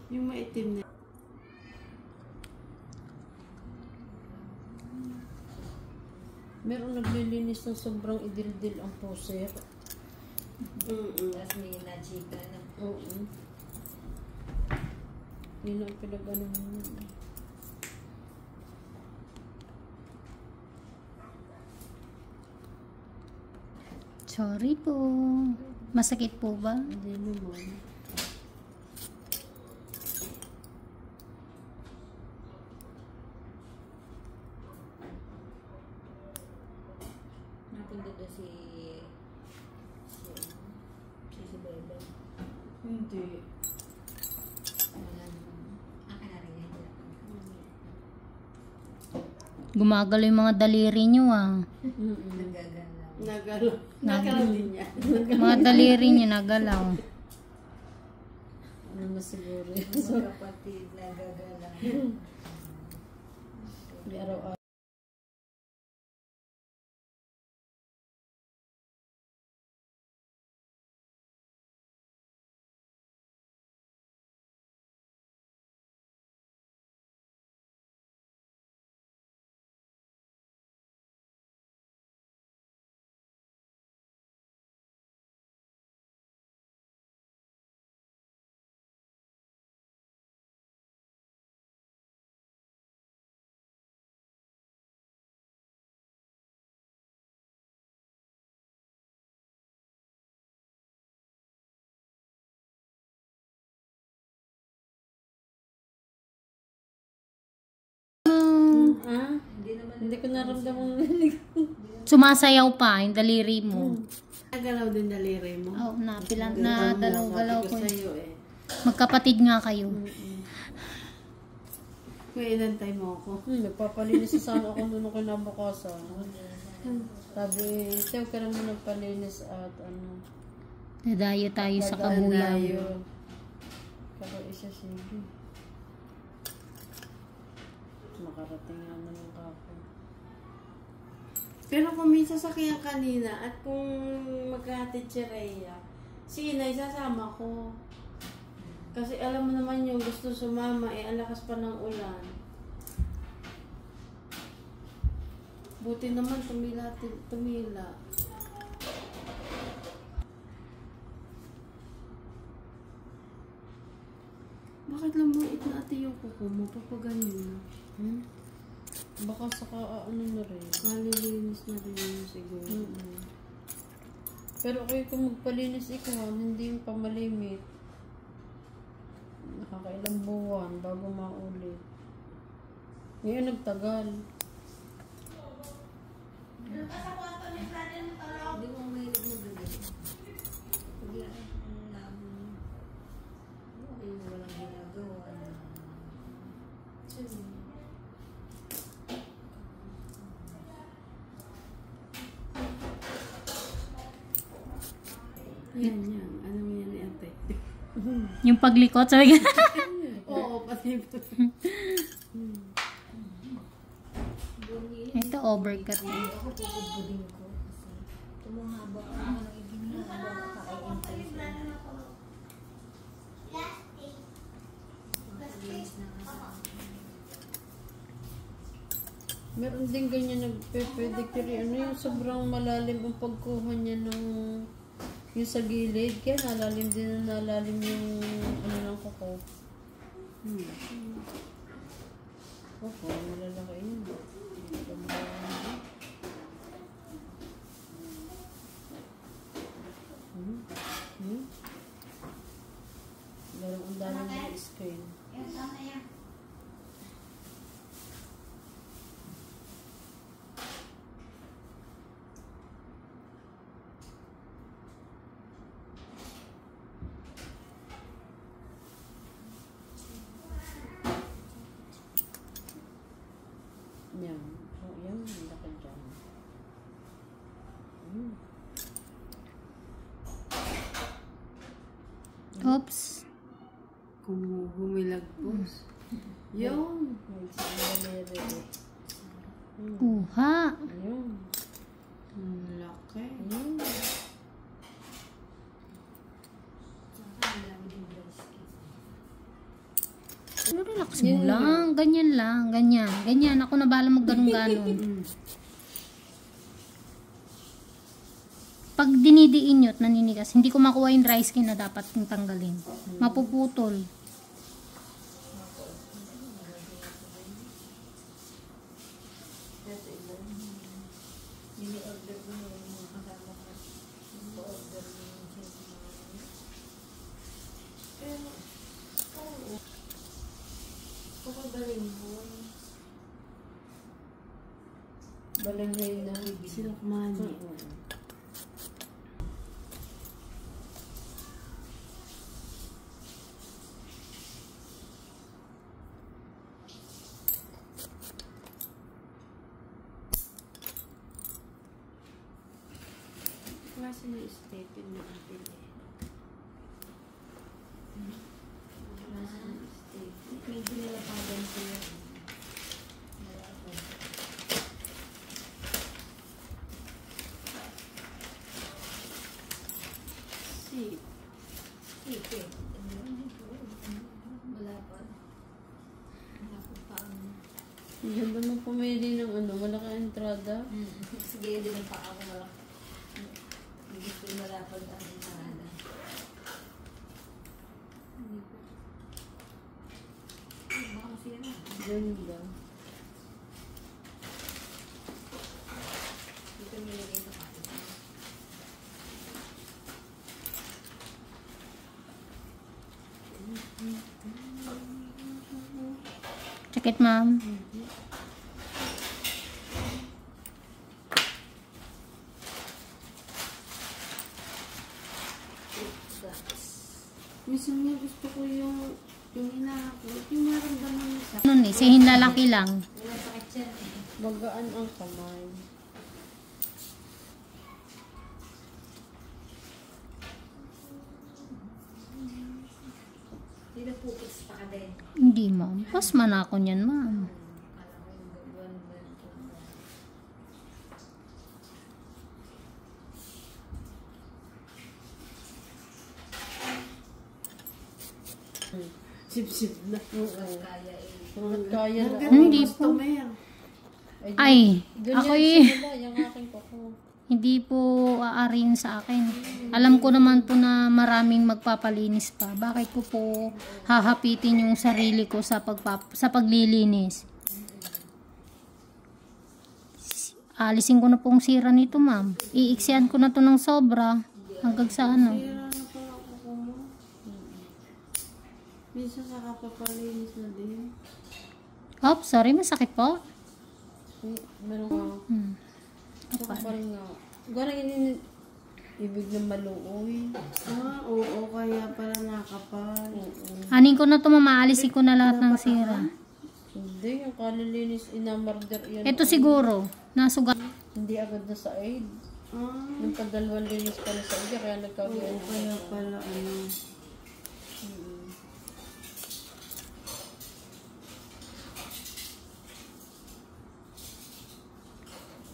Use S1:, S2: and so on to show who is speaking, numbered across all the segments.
S1: Yung maitim na. Meron naglilinis ng sobrang idildil ang poser.
S2: Tapos may nachika na.
S1: Oo. Yun ang pinag-ano mo.
S3: Sorry po. Masakit po ba?
S1: Hindi naman.
S2: Napunta doon si Bebe.
S1: Hindi.
S2: Akin na rin yan.
S3: Gumagalaw yung mga daliri nyo ah.
S2: Nagagalaw.
S1: Nagalaw din niya.
S3: Mga daliri nyo nagalaw.
S1: Ano na siguro yun?
S2: Mga kapatid, nagagalaw.
S1: Di araw-araw. Hindi ko naramdaman
S3: Sumasayaw pa yung daliri mo.
S1: Nagalaw din daliri mo.
S3: Oh, napilan na dalaw-galaw ko.
S1: Sa'yo eh.
S3: Magkapatid nga kayo.
S1: Kaya inantay mo ako. Nagpapalinis sana ako noon kinabukasan. Sabi, tayo ka naman nagpalinis at ano.
S3: Dadayo tayo sa kabuyaw.
S1: Pero isa sige. Makarating nga naman ako. Pero kung may sasakyan kanina at kung magkahatid si Rhea, si Inay sasama ko. Kasi alam mo naman yung gusto sumama, eh ang lakas pa ng ulan. Buti naman tumila. Bakit lumait na ate yung kuko mo? Papaganyan. Baka saka ano na rin. Malilinis na rin yun siguro. Pero kayo kung magpalinis ikaw, hindi yung pamalimit. Nakakailang buwan bago maulit. Ngayon nagtagal.
S2: Hindi mo mahilig na gawin. Hindi walang ginagawa na.
S1: Yan. Anong yan ni ate?
S3: Yung paglikot, sabi ka.
S1: Oo, pati.
S3: Ito overcut.
S2: Ako pupudbudin ko. Kasi tumahaba ako ng iginhaba kakain pa
S1: Meron din ganyan nagpe-pedicure. Ano yung sobrang malalim ang pagkuha niya ng yung sa gilid. Kaya nalalim din na nalalim yung ano ng kuko. Kuko, malalaki yun. Meron ang dami ng screen. Yan. Oh, yan. Laki dyan.
S3: Oops.
S1: Kung humilagpos. Yun.
S3: Kuha.
S1: Ayun. Ang laki. Ayun.
S3: Relax mo lang. Ganyan lang. Ganyan. Ganyan. Ako na bahala mag-ganon-ganon. Pag dinidiin nyo at naninigas, hindi ko makuha yung dry skin na dapat kong tanggalin. Mapuputol.
S2: Ini-order ko yung mga kasama ko. Order ko yung
S1: Kapagaling mo. Balangay na. Sinukmani. Klase na stepin na atin eh. Klase na stepin.
S2: medyo nilapagan ko yun.
S1: Sip.
S2: Sipit. Malapad. Malapad pa ang...
S1: Diyan ba nang pumili ng ano, malaki entrada?
S2: Sige, din ang paa ko malaki. Hindi gusto yung malapad ang entrada. Baka kasi yan ah.
S1: Ganda.
S2: Dito nilagay sa kapit.
S3: Check it, ma'am.
S1: Minsan nga gusto ko yung hinahakot, yung maramdaman mo sa
S3: Ano ni, sihin lalaki lang.
S2: Wala sakit yan eh.
S1: bagaan ang kamay.
S2: Hindi na pupits pa ka din.
S3: Hindi, ma'am. Pasma na ako niyan, ma'am.
S2: Kala ko yung buwan-buwan ko.
S1: Sip-sip na.
S2: Mas kaya eh.
S1: Hanggat kaya na.
S3: Hindi po.
S1: Customer.
S3: Ay,
S1: ganyan
S3: ako'y
S1: sila, yung aking kuko.
S3: hindi po aaring sa akin. Alam ko naman po na maraming magpapalinis pa. Bakit ko po hahapitin yung sarili ko sa paglilinis? Alisin ko na pong sira nito, ma'am. Iiksian ko na to ng sobra. Hanggang sa ano.
S1: Sira na pala kuko mo. Minsan sa kapapalinis na din.
S3: Oh, sorry, masakit po.
S1: Meron nga. Kapal nga. Gano'n ibig na maluoy. Oo, kaya pala nakapal.
S3: Anin ko na to, ma'am. Aalisin ko na lahat ng sira.
S1: Hindi, yung kalilinis inamarder yan.
S3: Ito siguro. Nasugat.
S1: Hindi agad na sa aid. Yung pagdalawang linis pa na sa aid, kaya nagkagawa. Kaya pala ano.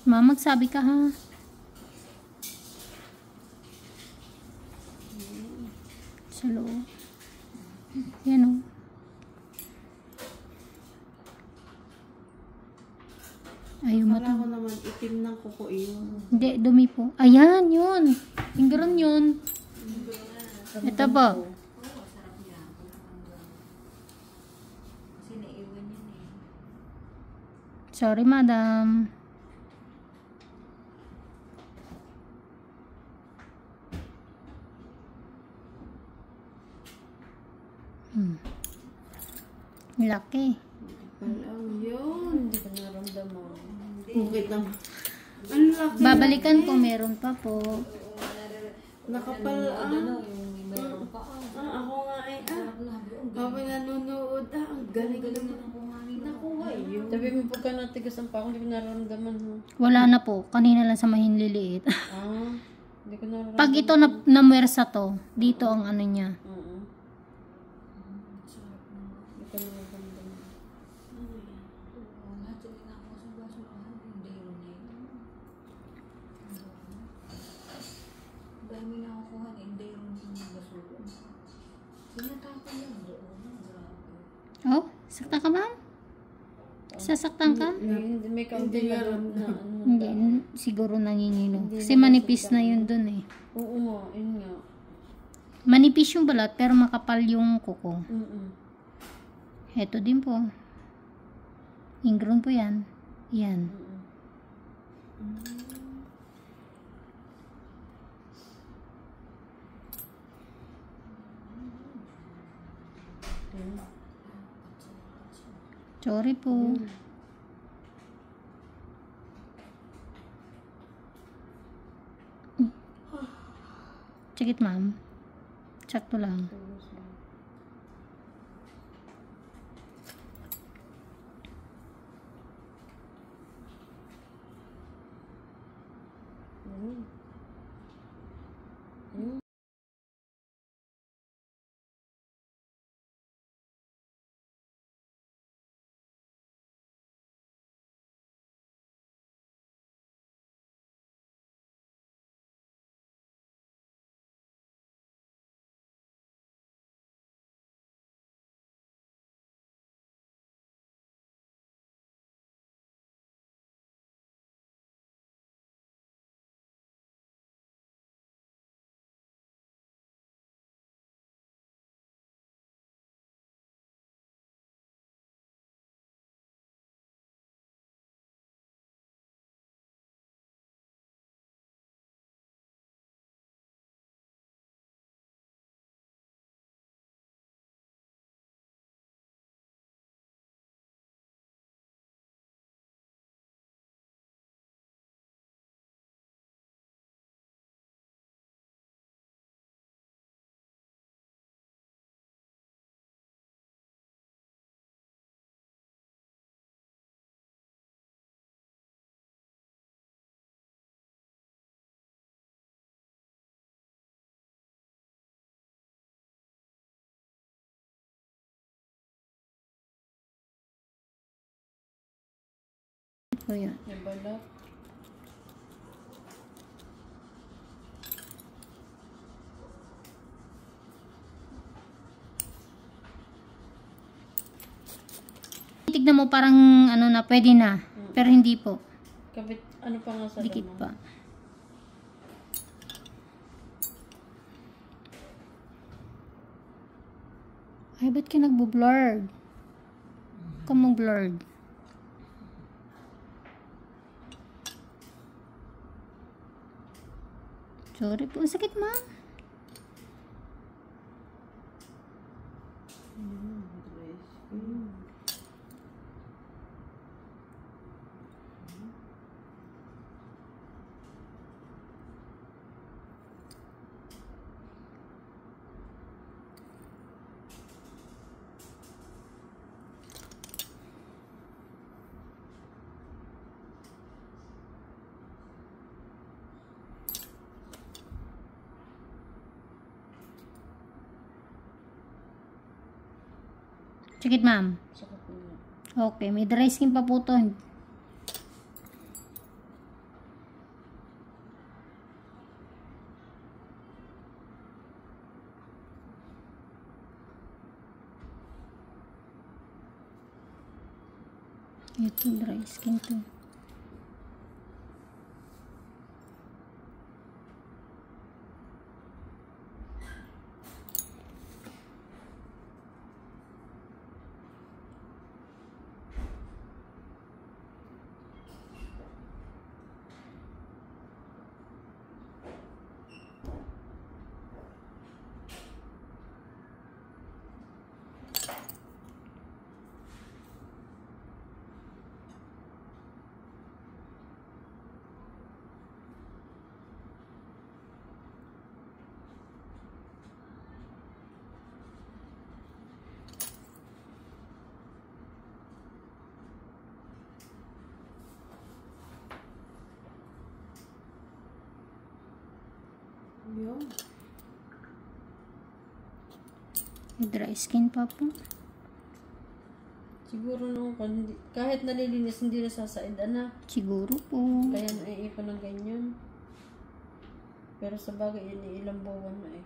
S3: Ma'am, magsabi ka ha. Sa loob. Yan o. Ayaw
S1: Kala
S3: mata.
S1: ko naman itim ng kuko yun.
S3: Hindi, dumi po. Ayan, yun. Fingron yun. Ito po.
S2: Oo, sarap niya. Kasi naiwan yan eh.
S3: Sorry, madam. Laki.
S1: Palang yun. Hindi ko naramdaman. Bukit ng... Ang laki.
S3: Babalikan ko, meron pa po.
S1: Nakapal
S2: Ano, yung mayroon pa.
S1: ako nga ay habang nanonood ang galing naman. Nakuha yun. Sabi mo pagka natigas ang pa, hindi ko nararamdaman ha.
S3: Wala na po. Kanina lang sa mahinliliit.
S1: Hindi ko nararamdaman.
S3: Pag ito namwersa to, dito ang ano niya.
S1: Oo. Hindi ko nararamdaman.
S2: Lahat yung inakasugasan hindi yun eh. Dami na nakukuha hindi yun yung basura. Sinatapon yan doon. Grabe.
S3: Oh, Saktan ka, ma'am? Sasaktan ka?
S2: Hindi, may kaunti na doon na ano.
S3: Hindi, siguro nangingilo. Kasi manipis na yun dun eh.
S1: Oo nga, yun nga.
S3: Manipis yung balat pero makapal yung kuko.
S1: Mm-mm.
S3: Heto din po. Ingrown po yan. Yan. Sorry po. Sakit, ma'am. Sakto lang. So, yan.
S1: Yung balat.
S3: Tignan mo parang ano na, pwede na. Pero hindi po.
S1: Kapit, ano pa nga sa
S3: Dikit
S1: laman?
S3: pa. Ay, ba't ka nagbo-blurred? Huwag kang mag-blurred. Sorry po. Ang sakit, ma'am. Sakit, ma'am.
S1: Sakit na.
S3: Okay, may dry skin pa po to. Ito, dry skin to.
S1: Yun.
S3: May dry skin pa po.
S1: Siguro nung kahit nalilinis, hindi nasasaid, anak.
S3: Siguro po.
S1: Kaya naiipon ng ganyan. Pero sa bagay, yun ilang buwan na eh.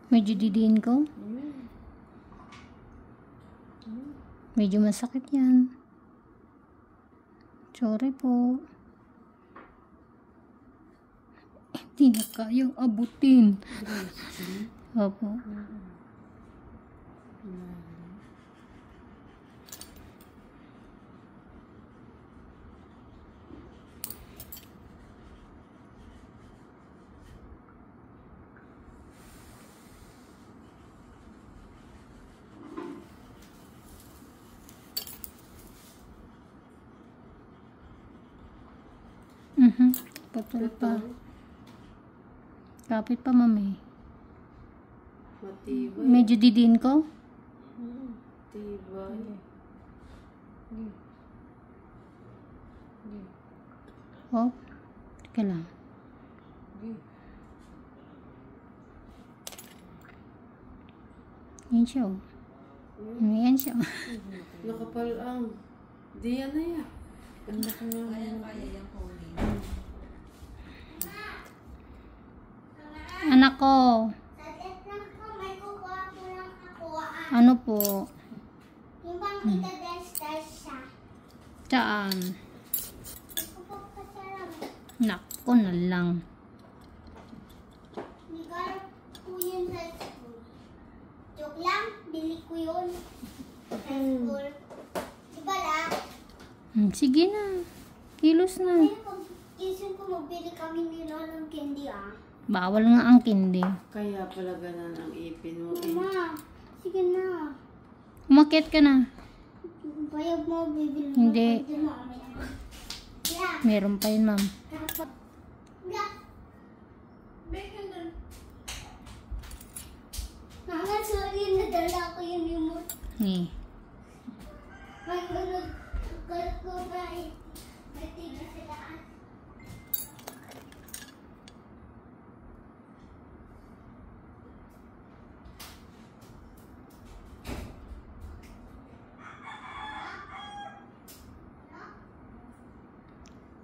S3: Medyo didiin ko. Medyo masakit yan. Sorry po. Hindi na kayang abutin. Opo. Putol pa. Kapit pa, mami.
S1: Matibay.
S3: Medyo didiin ko.
S1: Matibay.
S3: Oh. Teka lang. Yan siya, oh. Yan siya.
S1: Nakapal ang. Di yan na yan. Anak na.
S2: Kaya yung huli.
S3: Anak ko.
S4: Saglit lang po, may kukuha po lang kakuhaan.
S3: Ano po?
S4: Yung bang kita destar siya.
S3: Saan?
S4: Gusto po pasarap.
S3: Nako na lang.
S4: Nigarap po yun sa school. Joke lang, bili ko yun. Sa school. Diba lang?
S3: Sige na. Kilos na.
S4: Kaya pag gising ko, magbili kami nila ng candy ah.
S3: Bawal nga ang kindi.
S1: Kaya pala ganun ang ipin mo eh.
S4: Ma, sige na.
S3: Umakyat ka na.
S4: Bayag mo, bibili mo.
S3: Hindi.
S4: Pwede mo kami. Yeah.
S3: Meron pa yun, ma'am.
S4: Yeah. Mama, sorry, nadala ko yung remote.
S3: Eh.
S4: May ganun ko ba eh. May tigil sa daan.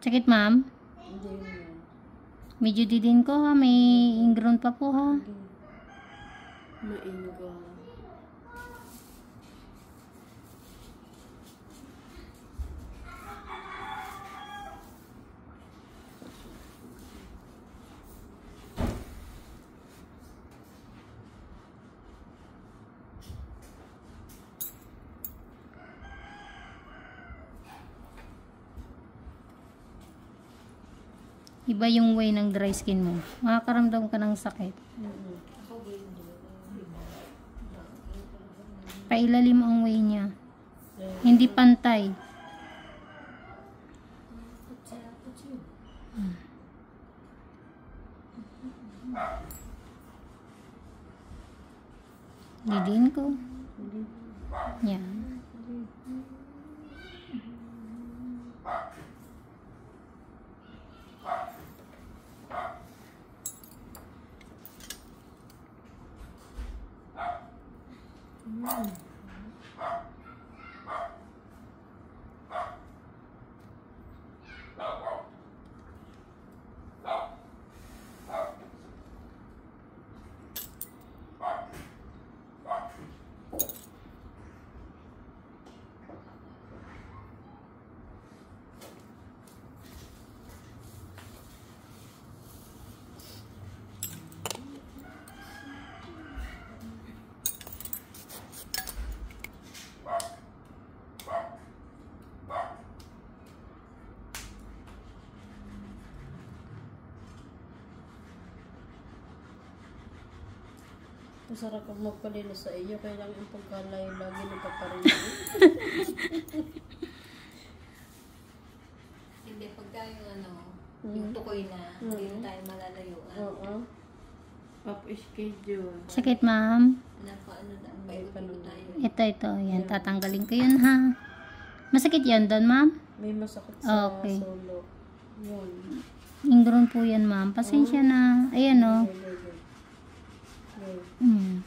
S3: Sakit, ma'am?
S1: Hindi na.
S3: Medyo didin ko, ha. May ingrown pa po, ha.
S1: Mainga.
S3: Iba yung way ng dry skin mo. Makakaramdam ka ng sakit. Pailalim ang way niya. Hindi pantay. Didin ko. Yan.
S1: Masarap ang magpalinis sa iyo, kaya lang yung pagkalayo lagi nagpaparinig.
S2: Hindi, pagka yung yung tukoy na, hindi na tayo malalayuan.
S1: Oo. Up-schedule.
S3: Sakit, ma'am.
S2: Napaano na, may pano tayo.
S3: Ito. Yan, tatanggalin ko yun, ha. Masakit yan doon, ma'am?
S1: May masakit sa
S3: Okay.
S1: solo. Yun.
S3: Ingrown po yan, ma'am. Pasensya na. Ayan, oh.
S1: Good.
S3: Mm.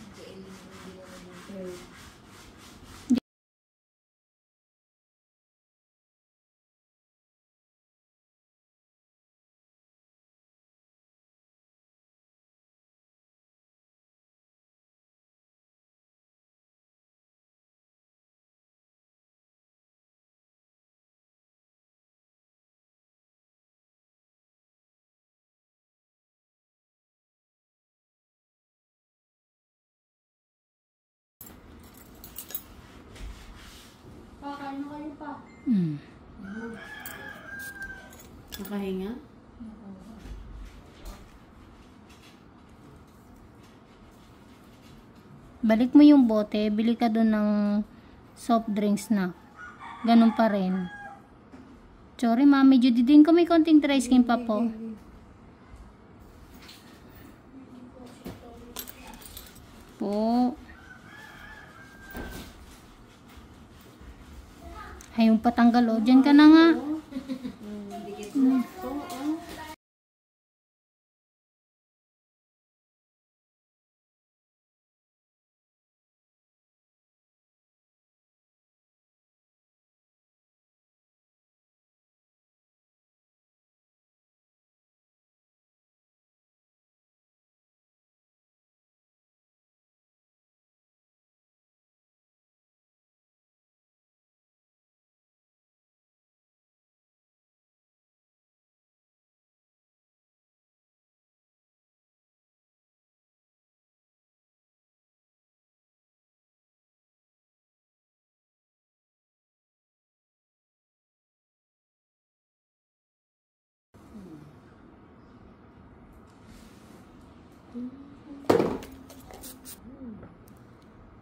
S1: Kumain na kayo pa. Nakahinga?
S3: Balik mo yung bote, bili ka doon ng soft drinks na. Ganun pa rin. Sorry, Mami Judy din ko may konting dry skin pa po. Po. Ayun patanggal o. Diyan ka na nga.
S2: Dikit na.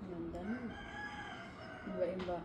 S1: Ganda na. Iba-iba.